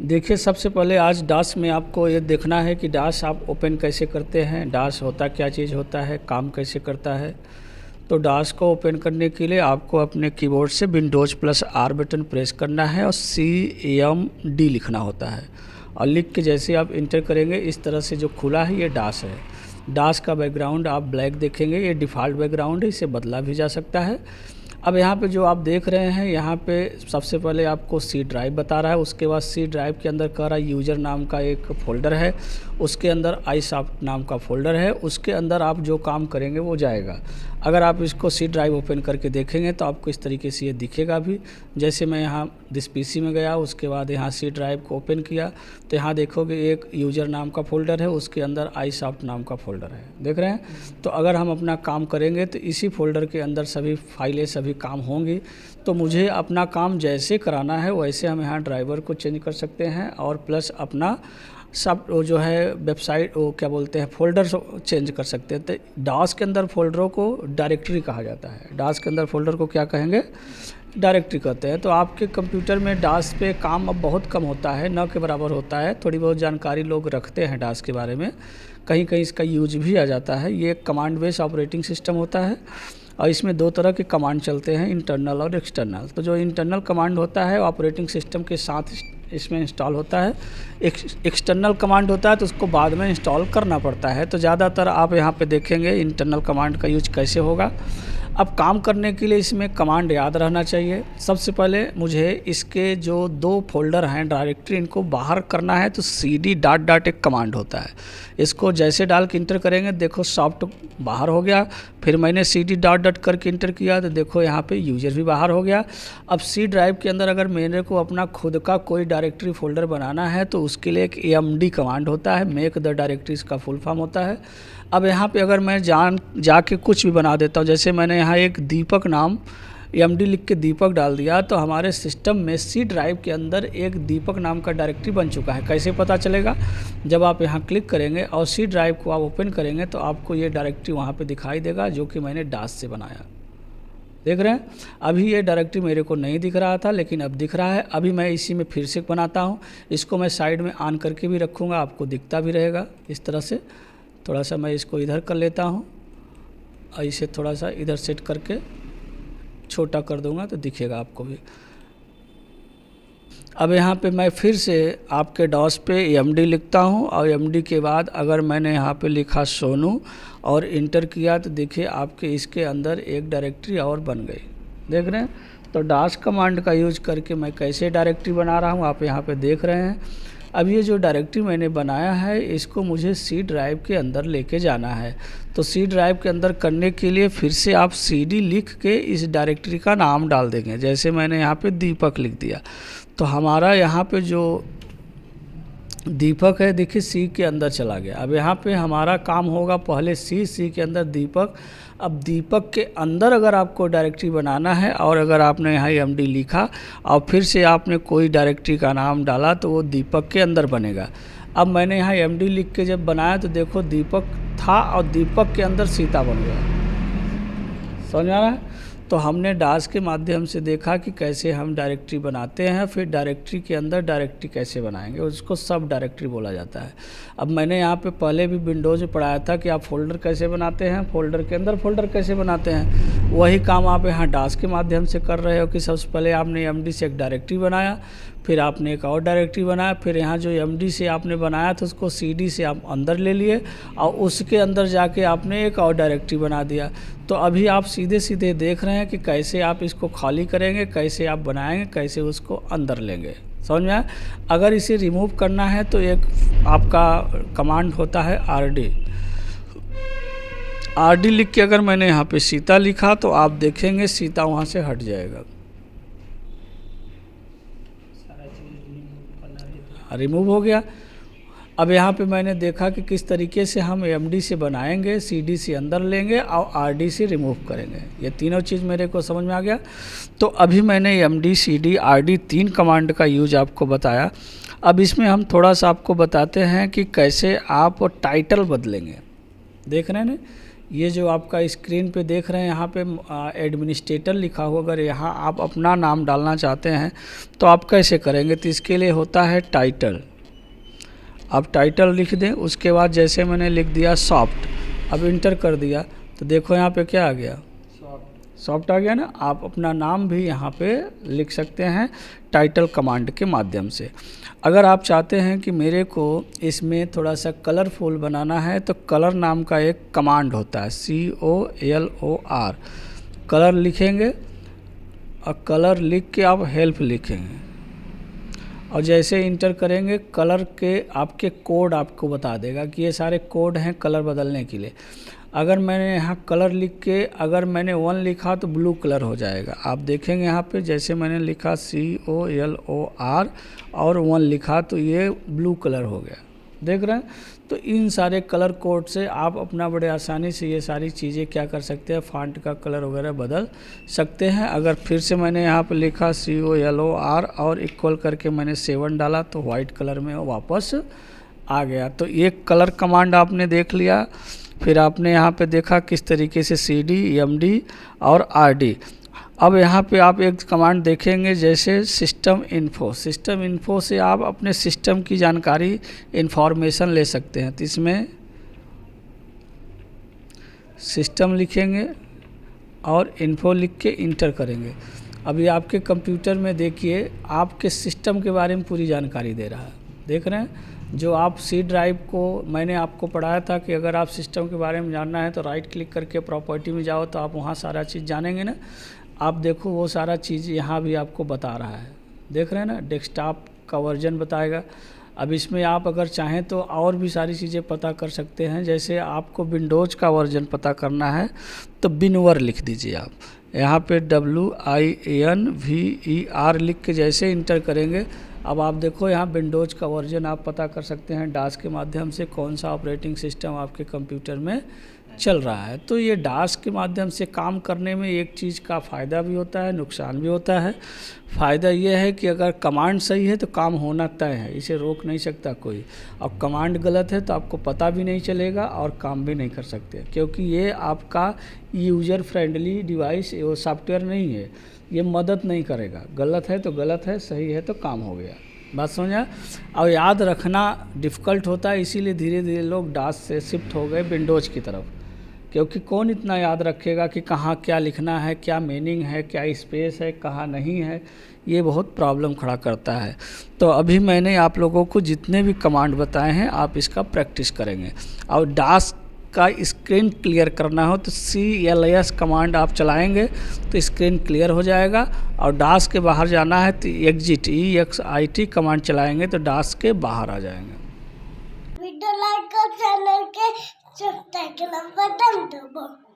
देखिए, सबसे पहले आज डास में आपको ये देखना है कि डास आप ओपन कैसे करते हैं, डास होता क्या चीज़ होता है, काम कैसे करता है। तो डास को ओपन करने के लिए आपको अपने कीबोर्ड से Windows plus are button press करना है और CMD लिखना होता है, और लिख के जैसे आप इंटर करेंगे इस तरह से जो खुला है ये डास है। डास का बैकग्राउंड आप ब्लैक देखेंगे, ये डिफ़ॉल्ट बैकग्राउंड है, इसे बदला भी जा सकता है। अब यहाँ पे जो आप देख रहे हैं, यहाँ पे सबसे पहले आपको सी ड्राइव बता रहा है, उसके बाद सी ड्राइव के अंदर कह रहा है यूज़र नाम का एक फ़ोल्डर है, उसके अंदर iSoft नाम का फ़ोल्डर है, उसके अंदर आप जो काम करेंगे वो जाएगा। अगर आप इसको सी ड्राइव ओपन करके देखेंगे तो आपको इस तरीके से ये दिखेगा भी। जैसे मैं यहाँ दिस PC में गया, उसके बाद यहाँ सी ड्राइव को ओपन किया तो यहाँ देखोगे एक यूज़र नाम का फ़ोल्डर है, उसके अंदर iSoft नाम का फ़ोल्डर है, देख रहे हैं। तो अगर हम अपना काम करेंगे तो इसी फ़ोल्डर के अंदर सभी फाइलें सभी काम होंगी। तो मुझे अपना काम जैसे कराना है वैसे हम यहाँ ड्राइवर को चेंज कर सकते हैं, और प्लस अपना सब वो जो है वेबसाइट वो क्या बोलते हैं फ़ोल्डर चेंज कर सकते हैं। तो डास के अंदर फ़ोल्डरों को डायरेक्टरी कहा जाता है, डास के अंदर फ़ोल्डर को क्या कहेंगे, डायरेक्टरी कहते हैं। तो आपके कंप्यूटर में डास पे काम अब बहुत कम होता है, न के बराबर होता है। थोड़ी बहुत जानकारी लोग रखते हैं डास के बारे में, कहीं कहीं इसका यूज भी आ जाता है। ये कमांड बेस ऑपरेटिंग सिस्टम होता है और इसमें दो तरह के कमांड चलते हैं, इंटरनल और एक्सटर्नल। तो जो इंटरनल कमांड होता है ऑपरेटिंग सिस्टम के साथ इसमें इंस्टॉल होता है। एक्सटर्नल कमांड होता है तो उसको बाद में इंस्टॉल करना पड़ता है। तो ज़्यादातर आप यहाँ पे देखेंगे इंटरनल कमांड का यूज कैसे होगा। अब काम करने के लिए इसमें कमांड याद रहना चाहिए। सबसे पहले मुझे इसके जो दो फोल्डर हैं डायरेक्टरी, इनको बाहर करना है तो cd ... एक कमांड होता है। इसको जैसे डाल के इंटर करेंगे, देखो सॉफ्ट बाहर हो गया। फिर मैंने cd ... करके इंटर किया तो देखो यहाँ पे यूजर भी बाहर हो गया। अब सी ड्राइव के अंदर अगर मेरे को अपना खुद का कोई डायरेक्टरी फोल्डर बनाना है तो उसके लिए एक AMD कमांड होता है, मेक द डायरेक्टरीज का फुल फॉर्म होता है। अब यहाँ पे अगर मैं जाके कुछ भी बना देता हूँ, जैसे मैंने यहाँ एक दीपक नाम AMD लिख के दीपक डाल दिया, तो हमारे सिस्टम में सी ड्राइव के अंदर एक दीपक नाम का डायरेक्टरी बन चुका है। कैसे पता चलेगा, जब आप यहाँ क्लिक करेंगे और सी ड्राइव को आप ओपन करेंगे तो आपको ये डायरेक्टरी वहाँ पे दिखाई देगा जो कि मैंने डास से बनाया। देख रहे हैं, अभी ये डायरेक्टरी मेरे को नहीं दिख रहा था लेकिन अब दिख रहा है। अभी मैं इसी में फिर से बनाता हूँ, इसको मैं साइड में ऑन करके भी रखूँगा, आपको दिखता भी रहेगा इस तरह से। थोड़ा सा मैं इसको इधर कर लेता हूँ और इसे थोड़ा सा इधर सेट करके छोटा कर दूंगा तो दिखेगा आपको भी। अब यहाँ पे मैं फिर से आपके डॉस पे AMD लिखता हूँ और AMD के बाद अगर मैंने यहाँ पे लिखा सोनू और इंटर किया तो देखिए आपके इसके अंदर एक डायरेक्टरी और बन गई। देख रहे हैं, तो डास कमांड का यूज करके मैं कैसे डायरेक्टरी बना रहा हूँ आप यहाँ पे देख रहे हैं। अब ये जो डायरेक्टरी मैंने बनाया है इसको मुझे सी ड्राइव के अंदर लेके जाना है। तो सी ड्राइव के अंदर करने के लिए फिर से आप CD लिख के इस डायरेक्टरी का नाम डाल देंगे। जैसे मैंने यहाँ पे दीपक लिख दिया तो हमारा यहाँ पे जो दीपक है देखिए सी के अंदर चला गया। अब यहाँ पे हमारा काम होगा पहले सी के अंदर दीपक। अब दीपक के अंदर अगर आपको डायरेक्टरी बनाना है और अगर आपने यहाँ AMD लिखा और फिर से आपने कोई डायरेक्टरी का नाम डाला तो वो दीपक के अंदर बनेगा। अब मैंने यहाँ AMD लिख के जब बनाया तो देखो दीपक था और दीपक के अंदर सीता बन गया। समझ आ रहा है। तो हमने डास के माध्यम से देखा कि कैसे हम डायरेक्टरी बनाते हैं, फिर डायरेक्टरी के अंदर डायरेक्टरी कैसे बनाएंगे, उसको सब डायरेक्टरी बोला जाता है। अब मैंने यहाँ पे पहले भी विंडोज़ में पढ़ाया था कि आप फोल्डर कैसे बनाते हैं, फोल्डर के अंदर फोल्डर कैसे बनाते हैं। वही काम आप यहाँ डास के माध्यम से कर रहे हो कि सबसे पहले आपने AMD से एक डायरेक्टरी बनाया, फिर आपने एक और डायरेक्टरी बनाया, फिर यहाँ जो AMD से आपने बनाया था उसको CD से आप अंदर ले लिए और उसके अंदर जाके आपने एक और डायरेक्टरी बना दिया। तो अभी आप सीधे सीधे देख रहे हैं कि कैसे आप इसको खाली करेंगे, कैसे आप बनाएंगे, कैसे उसको अंदर लेंगे। समझ में आया। अगर इसे रिमूव करना है तो एक आपका कमांड होता है RD लिख के अगर मैंने यहाँ पे सीता लिखा तो आप देखेंगे सीता वहाँ से हट जाएगा, रिमूव हो गया। अब यहाँ पे मैंने देखा कि किस तरीके से हम AMD से बनाएंगे, CD से अंदर लेंगे और RD से रिमूव करेंगे। ये तीनों चीज़ मेरे को समझ में आ गया। तो अभी मैंने AMD CD RD 3 कमांड का यूज आपको बताया। अब इसमें हम थोड़ा सा आपको बताते हैं कि कैसे आप टाइटल बदलेंगे। देख रहे हैं ना, ये जो आपका स्क्रीन पे देख रहे हैं यहाँ पे एडमिनिस्ट्रेटर लिखा हुआ, अगर यहाँ आप अपना नाम डालना चाहते हैं तो आप कैसे करेंगे? तो इसके लिए होता है टाइटल। आप टाइटल लिख दें, उसके बाद जैसे मैंने लिख दिया सॉफ्ट, अब इंटर कर दिया तो देखो यहाँ पे क्या आ गया, सॉफ्ट आ गया ना। आप अपना नाम भी यहाँ पे लिख सकते हैं टाइटल कमांड के माध्यम से। अगर आप चाहते हैं कि मेरे को इसमें थोड़ा सा कलरफुल बनाना है तो कलर नाम का एक कमांड होता है, COLOR, कलर लिखेंगे और कलर लिख के आप हेल्प लिखेंगे और जैसे इंटर करेंगे कलर के आपके कोड आपको बता देगा कि ये सारे कोड हैं कलर बदलने के लिए। अगर मैंने यहाँ कलर लिख के अगर मैंने 1 लिखा तो ब्लू कलर हो जाएगा। आप देखेंगे यहाँ पे जैसे मैंने लिखा COLOR और 1 लिखा तो ये ब्लू कलर हो गया, देख रहे हैं। तो इन सारे कलर कोड से आप अपना बड़े आसानी से ये सारी चीज़ें क्या कर सकते हैं, फ़ॉन्ट का कलर वगैरह बदल सकते हैं। अगर फिर से मैंने यहाँ पे लिखा COLOR और इक्वल करके मैंने 7 डाला तो वाइट कलर में वापस आ गया। तो ये कलर कमांड आपने देख लिया। फिर आपने यहाँ पे देखा किस तरीके से CD, MD और RD। अब यहाँ पे आप एक कमांड देखेंगे जैसे सिस्टम इन्फो। सिस्टम इन्फो से आप अपने सिस्टम की जानकारी इंफॉर्मेशन ले सकते हैं। तो इसमें सिस्टम लिखेंगे और इन्फो लिख के इंटर करेंगे। अभी आपके कंप्यूटर में देखिए आपके सिस्टम के बारे में पूरी जानकारी दे रहा है, देख रहे हैं। जो आप C ड्राइव को मैंने आपको पढ़ाया था कि अगर आप सिस्टम के बारे में जानना है तो राइट क्लिक करके प्रॉपर्टी में जाओ तो आप वहाँ सारा चीज़ जानेंगे ना। आप देखो वो सारा चीज़ यहाँ भी आपको बता रहा है, देख रहे हैं ना। डेस्कटॉप का वर्जन बताएगा। अब इसमें आप अगर चाहें तो और भी सारी चीज़ें पता कर सकते हैं। जैसे आपको विंडोज़ का वर्जन पता करना है तो विनवर लिख दीजिए आप यहाँ पे WINVER लिख के जैसे इंटर करेंगे अब आप देखो यहाँ विंडोज़ का वर्जन आप पता कर सकते हैं डास के माध्यम से कौन सा ऑपरेटिंग सिस्टम आपके कंप्यूटर में चल रहा है। तो ये डास के माध्यम से काम करने में एक चीज़ का फ़ायदा भी होता है, नुकसान भी होता है। फ़ायदा ये है कि अगर कमांड सही है तो काम होना तय है, इसे रोक नहीं सकता कोई। और कमांड गलत है तो आपको पता भी नहीं चलेगा और काम भी नहीं कर सकते, क्योंकि ये आपका यूज़र फ्रेंडली डिवाइस वो सॉफ्टवेयर नहीं है, ये मदद नहीं करेगा। गलत है तो गलत है, सही है तो काम हो गया। बात समझा। और याद रखना डिफ़िकल्ट होता है, इसीलिए धीरे धीरे लोग डास से शिफ्ट हो गए विंडोज़ की तरफ, क्योंकि कौन इतना याद रखेगा कि कहाँ क्या लिखना है, क्या मीनिंग है, क्या स्पेस है, कहाँ नहीं है। ये बहुत प्रॉब्लम खड़ा करता है। तो अभी मैंने आप लोगों को जितने भी कमांड बताए हैं आप इसका प्रैक्टिस करेंगे। और डास का स्क्रीन क्लियर करना हो तो CLS कमांड आप चलाएंगे तो स्क्रीन क्लियर हो जाएगा। और डास के बाहर जाना है तो EXIT कमांड चलाएंगे तो डास के बाहर आ जाएंगे। वीडियो लाइक और चैनल के सब्सक्राइब बटन दबाओ।